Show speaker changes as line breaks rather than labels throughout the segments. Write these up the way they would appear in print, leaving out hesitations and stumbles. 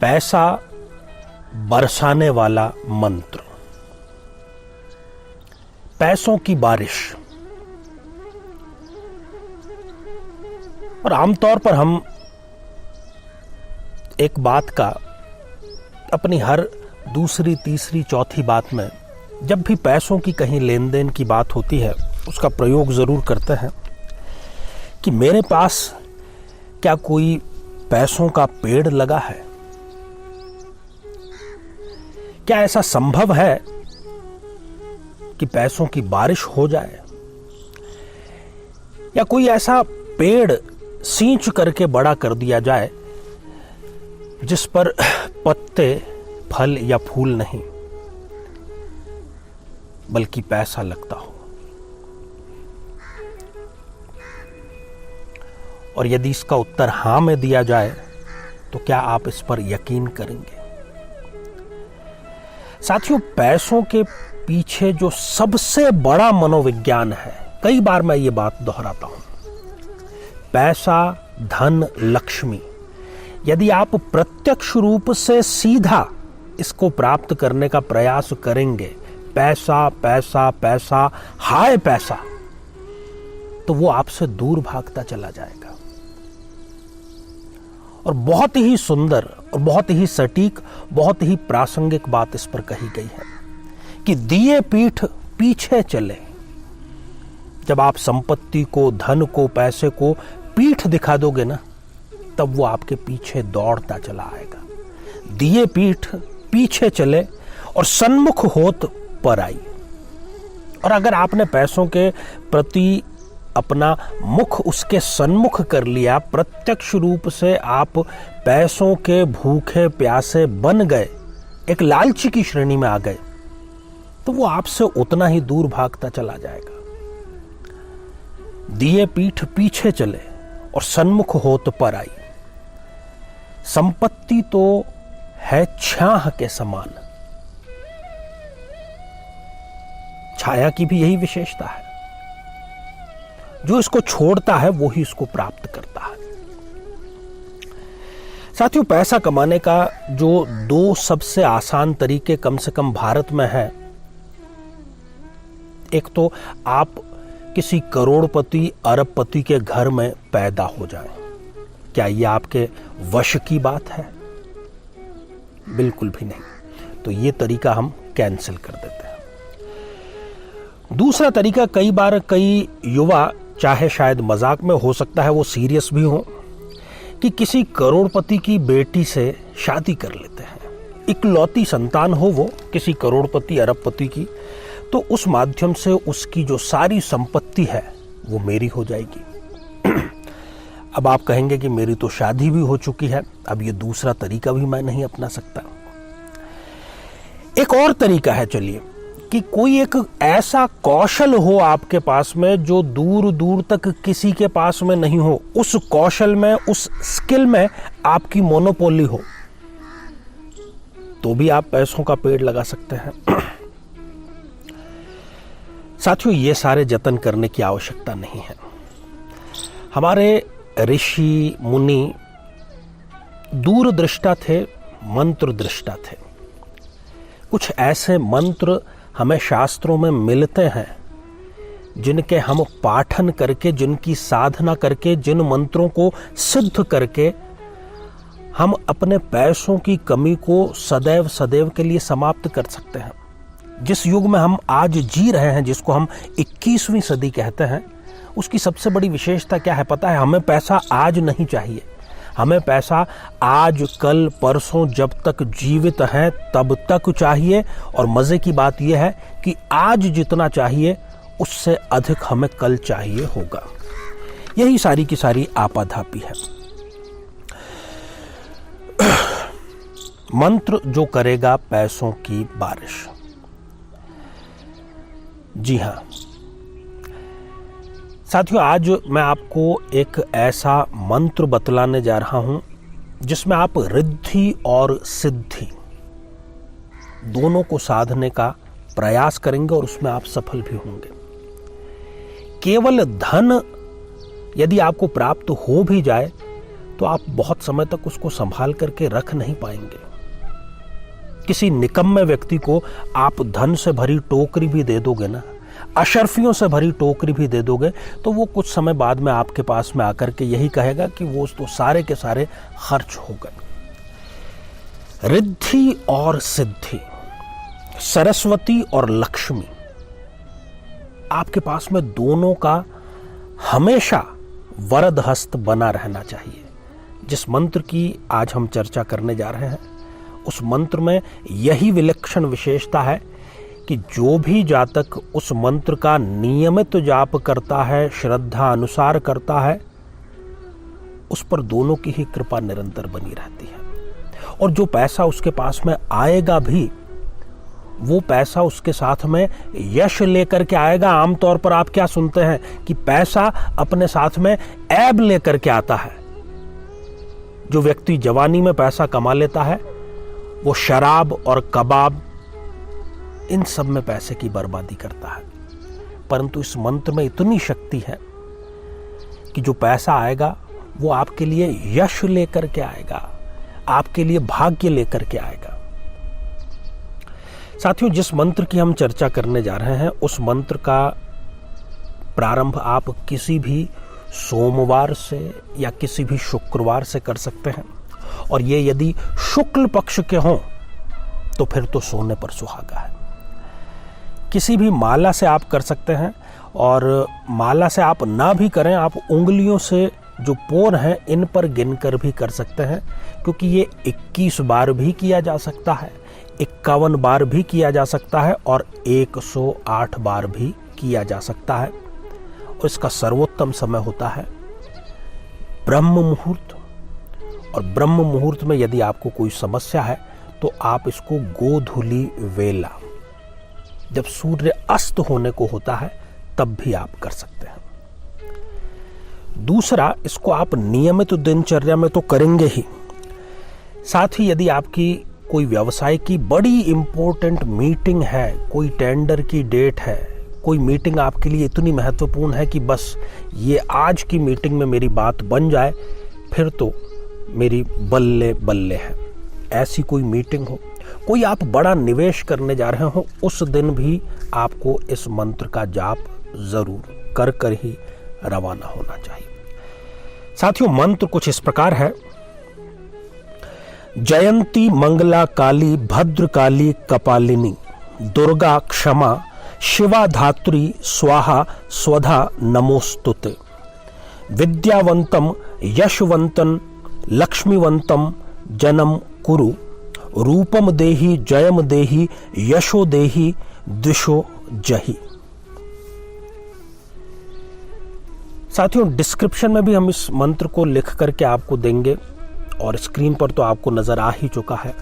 पैसा बरसाने वाला मंत्र। पैसों की बारिश। और आमतौर पर हम एक बात का अपनी हर दूसरी तीसरी चौथी बात में जब भी पैसों की कहीं लेन देन की बात होती है उसका प्रयोग जरूर करते हैं कि मेरे पास क्या कोई पैसों का पेड़ लगा है। क्या ऐसा संभव है कि पैसों की बारिश हो जाए, या कोई ऐसा पेड़ सींच करके बड़ा कर दिया जाए जिस पर पत्ते, फल या फूल नहीं बल्कि पैसा लगता हो। और यदि इसका उत्तर हां में दिया जाए तो क्या आप इस पर यकीन करेंगे? साथियों, पैसों के पीछे जो सबसे बड़ा मनोविज्ञान है, कई बार मैं ये बात दोहराता हूं, पैसा, धन, लक्ष्मी, यदि आप प्रत्यक्ष रूप से सीधा इसको प्राप्त करने का प्रयास करेंगे, पैसा पैसा पैसा, हाय पैसा, तो वो आपसे दूर भागता चला जाएगा। और बहुत ही सुंदर और बहुत ही सटीक, बहुत ही प्रासंगिक बात इस पर कही गई है कि दिए पीठ पीछे चले। जब आप संपत्ति को, धन को, पैसे को पीठ दिखा दोगे ना, तब वो आपके पीछे दौड़ता चला आएगा। दिए पीठ पीछे चले और सन्मुख होत पर आई। और अगर आपने पैसों के प्रति अपना मुख उसके सन्मुख कर लिया, प्रत्यक्ष रूप से आप पैसों के भूखे प्यासे बन गए, एक लालची की श्रेणी में आ गए, तो वो आपसे उतना ही दूर भागता चला जाएगा। दिए पीठ पीछे चले और सन्मुख होत पर आई। संपत्ति तो है छाह के समान। छाया की भी यही विशेषता है, जो इसको छोड़ता है वो ही इसको प्राप्त करता है। साथियों, पैसा कमाने का जो दो सबसे आसान तरीके कम से कम भारत में है, एक तो आप किसी करोड़पति, अरबपति के घर में पैदा हो जाए। क्या ये आपके वश की बात है? बिल्कुल भी नहीं। तो ये तरीका हम कैंसिल कर देते हैं। दूसरा तरीका, कई बार कई युवा, चाहे शायद मजाक में, हो सकता है वो सीरियस भी हो, कि किसी करोड़पति की बेटी से शादी कर लेते हैं। इकलौती संतान हो वो किसी करोड़पति, अरबपति की, तो उस माध्यम से उसकी जो सारी संपत्ति है वो मेरी हो जाएगी। अब आप कहेंगे कि मेरी तो शादी भी हो चुकी है, अब ये दूसरा तरीका भी मैं नहीं अपना सकता। एक और तरीका है, चलिए, कि कोई एक ऐसा कौशल हो आपके पास में जो दूर दूर तक किसी के पास में नहीं हो, उस कौशल में, उस स्किल में आपकी मोनोपोली हो, तो भी आप पैसों का पेड़ लगा सकते हैं। साथियों, ये सारे जतन करने की आवश्यकता नहीं है। हमारे ऋषि मुनि दूरदृष्टा थे, मंत्र दृष्टा थे। कुछ ऐसे मंत्र हमें शास्त्रों में मिलते हैं जिनके हम पाठन करके, जिनकी साधना करके, जिन मंत्रों को सिद्ध करके हम अपने पैसों की कमी को सदैव सदैव के लिए समाप्त कर सकते हैं। जिस युग में हम आज जी रहे हैं, जिसको हम 21वीं सदी कहते हैं, उसकी सबसे बड़ी विशेषता क्या है पता है? हमें पैसा आज नहीं चाहिए। हमें पैसा आज, कल, परसों, जब तक जीवित हैं तब तक चाहिए। और मजे की बात यह है कि आज जितना चाहिए उससे अधिक हमें कल चाहिए होगा। यही सारी की सारी आपाधापी है। मंत्र जो करेगा पैसों की बारिश। जी हां साथियों, आज मैं आपको एक ऐसा मंत्र बतलाने जा रहा हूं जिसमें आप रिद्धि और सिद्धि दोनों को साधने का प्रयास करेंगे और उसमें आप सफल भी होंगे। केवल धन यदि आपको प्राप्त हो भी जाए तो आप बहुत समय तक उसको संभाल करके रख नहीं पाएंगे। किसी निकम्मे व्यक्ति को आप धन से भरी टोकरी भी दे दोगे ना, अशर्फियों से भरी टोकरी भी दे दोगे, तो वो कुछ समय बाद में आपके पास में आकर के यही कहेगा कि वो तो सारे के सारे खर्च हो गए। रिद्धि और सिद्धि, सरस्वती और लक्ष्मी, आपके पास में दोनों का हमेशा वरद हस्त बना रहना चाहिए। जिस मंत्र की आज हम चर्चा करने जा रहे हैं उस मंत्र में यही विलक्षण विशेषता है कि जो भी जातक उस मंत्र का नियमित जाप करता है, श्रद्धा अनुसार करता है, उस पर दोनों की ही कृपा निरंतर बनी रहती है। और जो पैसा उसके पास में आएगा भी, वो पैसा उसके साथ में यश लेकर के आएगा। आमतौर पर आप क्या सुनते हैं कि पैसा अपने साथ में ऐब लेकर के आता है। जो व्यक्ति जवानी में पैसा कमा लेता है वो शराब और कबाब इन सब में पैसे की बर्बादी करता है। परंतु इस मंत्र में इतनी शक्ति है कि जो पैसा आएगा वो आपके लिए यश लेकर के आएगा, आपके लिए भाग्य लेकर के आएगा। साथियों, जिस मंत्र की हम चर्चा करने जा रहे हैं उस मंत्र का प्रारंभ आप किसी भी सोमवार से या किसी भी शुक्रवार से कर सकते हैं, और ये यदि शुक्ल पक्ष के हों तो फिर तो सोने पर सुहागा है। किसी भी माला से आप कर सकते हैं, और माला से आप ना भी करें, आप उंगलियों से जो पोर हैं इन पर गिनकर भी कर सकते हैं, क्योंकि ये 21 बार भी किया जा सकता है, 51 बार भी किया जा सकता है और 108 बार भी किया जा सकता है। और इसका सर्वोत्तम समय होता है ब्रह्म मुहूर्त। और ब्रह्म मुहूर्त में यदि आपको कोई समस्या है तो आप इसको गोधूली वेला, जब सूर्य अस्त होने को होता है, तब भी आप कर सकते हैं। दूसरा, इसको आप नियमित दिनचर्या में तो करेंगे ही, साथ ही यदि आपकी कोई व्यवसाय की बड़ी इंपॉर्टेंट मीटिंग है, कोई टेंडर की डेट है, कोई मीटिंग आपके लिए इतनी महत्वपूर्ण है कि बस ये आज की मीटिंग में मेरी बात बन जाए, फिर तो मेरी बल्ले बल्ले है, ऐसी कोई मीटिंग हो, कोई आप बड़ा निवेश करने जा रहे हो, उस दिन भी आपको इस मंत्र का जाप जरूर कर कर ही रवाना होना चाहिए। साथियों, मंत्र कुछ इस प्रकार है। जयंती मंगला काली भद्र काली कपालिनी दुर्गा क्षमा शिवा धात्री स्वाहा स्वधा नमोस्तुते। विद्यावंतम यशवंतन लक्ष्मीवंतम जनम कुरु रूपम देहि जयम देहि यशो देहि दिशो जहि। साथियों, डिस्क्रिप्शन में भी हम इस मंत्र को लिख करके आपको देंगे और स्क्रीन पर तो आपको नजर आ ही चुका है।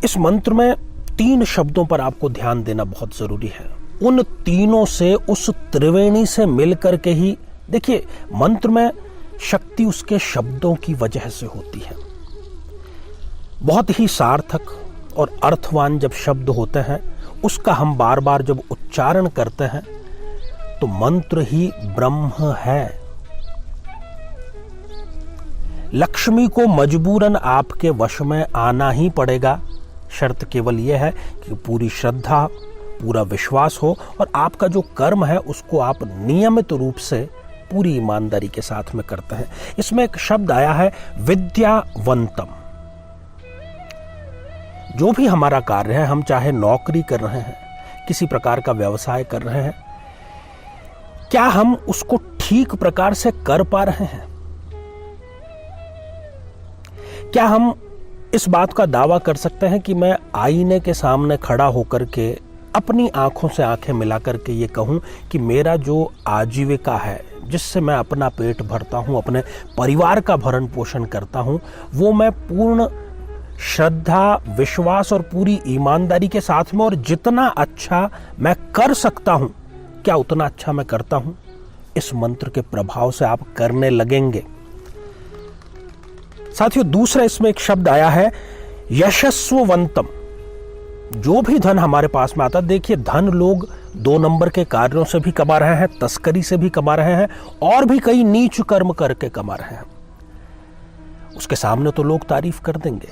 इस मंत्र में 3 शब्दों पर आपको ध्यान देना बहुत जरूरी है। उन तीनों से, उस त्रिवेणी से मिलकर के ही, देखिए मंत्र में शक्ति उसके शब्दों की वजह से होती है। बहुत ही सार्थक और अर्थवान जब शब्द होते हैं, उसका हम बार बार जब उच्चारण करते हैं तो मंत्र ही ब्रह्म है। लक्ष्मी को मजबूरन आपके वश में आना ही पड़ेगा। शर्त केवल यह है कि पूरी श्रद्धा, पूरा विश्वास हो और आपका जो कर्म है उसको आप नियमित रूप से पूरी ईमानदारी के साथ में करते हैं। इसमें एक शब्द आया है विद्यावंतम। जो भी हमारा कार्य है, हम चाहे नौकरी कर रहे हैं, किसी प्रकार का व्यवसाय कर रहे हैं, क्या हम उसको ठीक प्रकार से कर पा रहे हैं? क्या हम इस बात का दावा कर सकते हैं कि मैं आईने के सामने खड़ा होकर के अपनी आंखों से आंखें मिलाकर के ये कहूं कि मेरा जो आजीविका है, जिससे मैं अपना पेट भरता हूं, अपने परिवार का भरण पोषण करता हूं, वो मैं पूर्ण श्रद्धा, विश्वास और पूरी ईमानदारी के साथ में, और जितना अच्छा मैं कर सकता हूं, क्या उतना अच्छा मैं करता हूं? इस मंत्र के प्रभाव से आप करने लगेंगे साथियों, दूसरा इसमें एक शब्द आया है यशस्ववंतम। जो भी धन हमारे पास में आता है, देखिए धन लोग 2 नंबर के कार्यों से भी कमा रहे हैं, तस्करी से भी कमा रहे हैं, और भी कई नीच कर्म करके कमा रहे हैं। उसके सामने तो लोग तारीफ कर देंगे,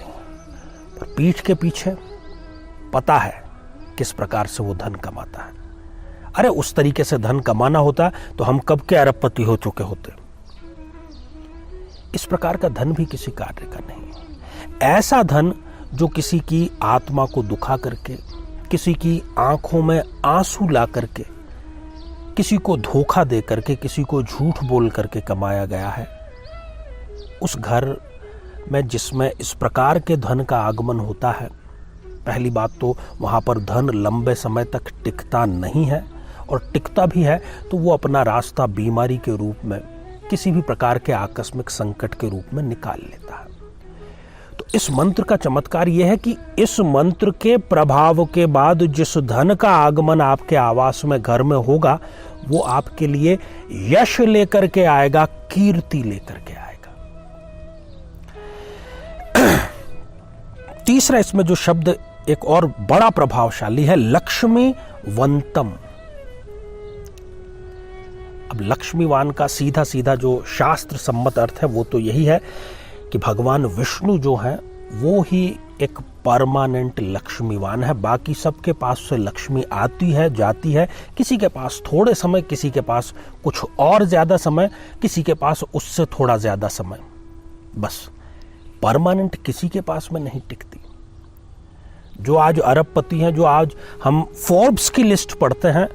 पर पीठ के पीछे पता है किस प्रकार से वो धन कमाता है। अरे उस तरीके से धन कमाना होता तो हम कब के अरबपति हो चुके होते। इस प्रकार का धन भी किसी कार्य का नहीं। ऐसा धन जो किसी की आत्मा को दुखा करके, किसी की आंखों में आंसू ला करके, किसी को धोखा दे करके, किसी को झूठ बोल करके कमाया गया है, उस घर में जिसमें इस प्रकार के धन का आगमन होता है, पहली बात तो वहां पर धन लंबे समय तक टिकता नहीं है, और टिकता भी है तो वो अपना रास्ता बीमारी के रूप में, किसी भी प्रकार के आकस्मिक संकट के रूप में निकाल लेता है। तो इस मंत्र का चमत्कार यह है कि इस मंत्र के प्रभाव के बाद जिस धन का आगमन आपके आवास में, घर में होगा, वो आपके लिए यश लेकर के आएगा, कीर्ति लेकर के आएगा। तीसरा इसमें जो शब्द एक और बड़ा प्रभावशाली है, लक्ष्मीवंतम। अब लक्ष्मीवान का सीधा सीधा जो शास्त्र सम्मत अर्थ है वो तो यही है कि भगवान विष्णु जो है वो ही एक परमानेंट लक्ष्मीवान है। बाकी सबके पास से लक्ष्मी आती है, जाती है, किसी के पास थोड़े समय, किसी के पास कुछ और ज्यादा समय, किसी के पास उससे थोड़ा ज्यादा समय, बस परमानेंट किसी के पास में नहीं टिकती। जो आज अरबपति हैं, जो आज हम फोर्ब्स की लिस्ट पढ़ते हैं,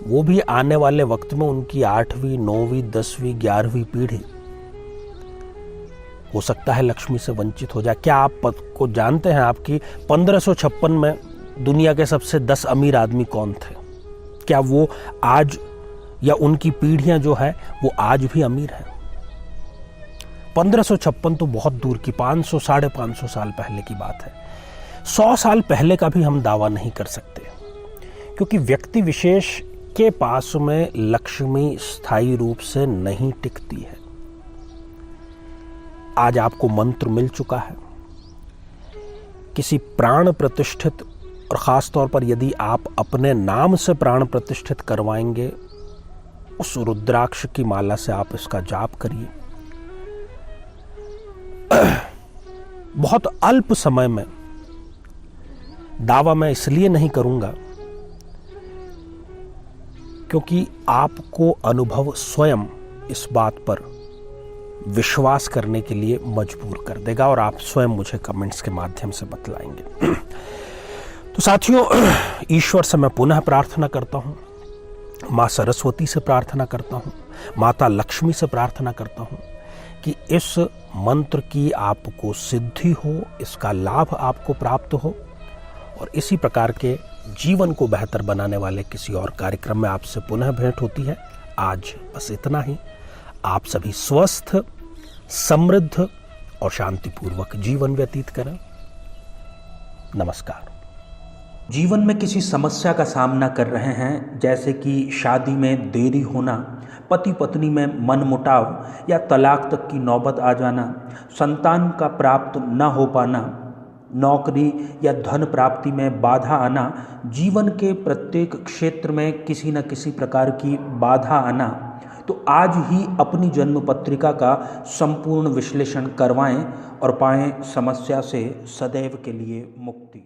वो भी आने वाले वक्त में उनकी 8वीं, 9वीं, 10वीं, 11वीं पीढ़ी हो सकता है लक्ष्मी से वंचित हो जाए। क्या आप पद को जानते हैं आपकी 1556 में दुनिया के सबसे 10 अमीर आदमी कौन थे? क्या वो आज, या उनकी पीढ़ियां जो है वो आज भी अमीर हैं? 1556 तो बहुत दूर की, 500 साढ़े 500 साल पहले की बात है। 100 साल पहले का भी हम दावा नहीं कर सकते, क्योंकि व्यक्ति विशेष के पास में लक्ष्मी स्थायी रूप से नहीं टिकती है। आज आपको मंत्र मिल चुका है, किसी प्राण प्रतिष्ठित, और खास तौर पर यदि आप अपने नाम से प्राण प्रतिष्ठित करवाएंगे, उस रुद्राक्ष की माला से आप इसका जाप करिए। बहुत अल्प समय में, दावा मैं इसलिए नहीं करूंगा क्योंकि आपको अनुभव स्वयं इस बात पर विश्वास करने के लिए मजबूर कर देगा, और आप स्वयं मुझे कमेंट्स के माध्यम से बतलाएंगे। तो साथियों, ईश्वर से मैं पुनः प्रार्थना करता हूं, मां सरस्वती से प्रार्थना करता हूं, माता लक्ष्मी से प्रार्थना करता हूं कि इस मंत्र की आपको सिद्धि हो, इसका लाभ आपको प्राप्त हो, और इसी प्रकार के जीवन को बेहतर बनाने वाले किसी और कार्यक्रम में आपसे पुनः भेंट होती है। आज बस इतना ही। आप सभी स्वस्थ, समृद्ध और शांतिपूर्वक जीवन व्यतीत करें। नमस्कार।
जीवन में किसी समस्या का सामना कर रहे हैं, जैसे कि शादी में देरी होना, पति पत्नी में मनमुटाव या तलाक तक की नौबत आ जाना, संतान का प्राप्त न हो पाना, नौकरी या धन प्राप्ति में बाधा आना, जीवन के प्रत्येक क्षेत्र में किसी न किसी प्रकार की बाधा आना, तो आज ही अपनी जन्म पत्रिका का संपूर्ण विश्लेषण करवाएं और पाएं समस्या से सदैव के लिए मुक्ति।